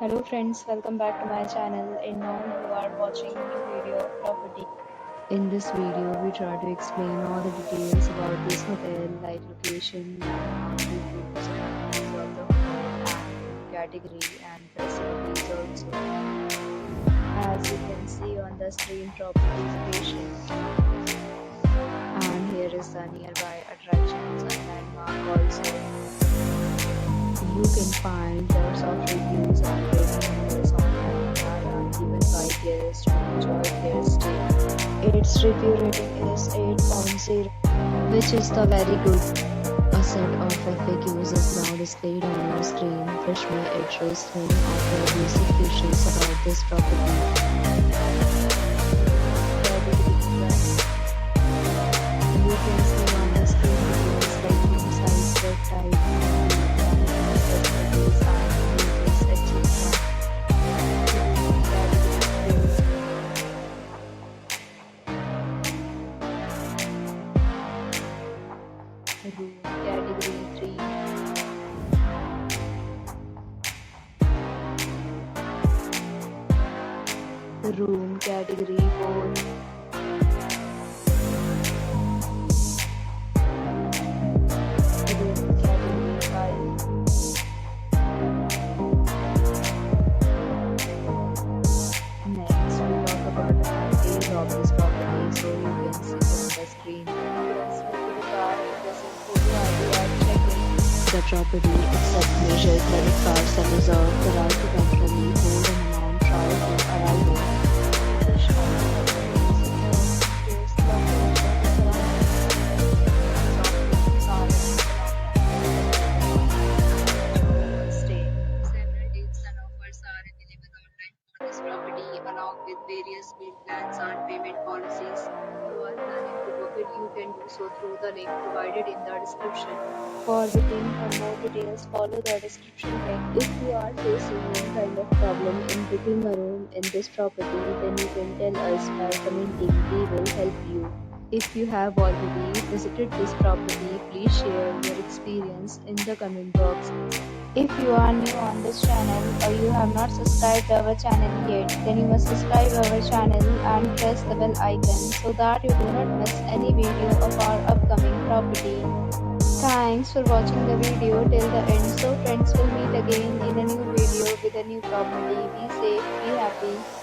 Hello friends, welcome back to my channel and now you are watching new video of property. In this video, we try to explain all the details about this hotel like location, landmark reviews, amenities of the hotel and category and facilities also. As you can see on the screen, property is patient. And here is the nearby attractions and landmark also. You can find lots of reviews and ratings online that are given by guests to enjoy their stay. Its review rating is 8.0, which is the very good. A set of FAQs is now displayed on your screen, which may address many of your basic questions about this property. You can see on the screen details like room size, bed type, room category 3. Room category 4. Room category 5. Next, we talk about the details of this property, so you can see it on the screen. The property accepts major credit cards and reserves the right to temporarily hold an amount prior to arrival. Several deals and offers are available online for this property along with various bill plans and payment policies. If you are planning to book it, you can do so through the link provided in the description. For booking or more details, follow the description link. If you are facing any kind of problem in booking a room in this property, then you can tell us by commenting. We will help you. If you have already visited this property, please share your experience in the comment box. If you are new on this channel or you have not subscribed our channel yet, then you must subscribe our channel and press the bell icon so that you do not miss any video of our upcoming property. Thanks for watching the video till the end. So friends, will meet again in a new video with a new property. Be safe, be happy.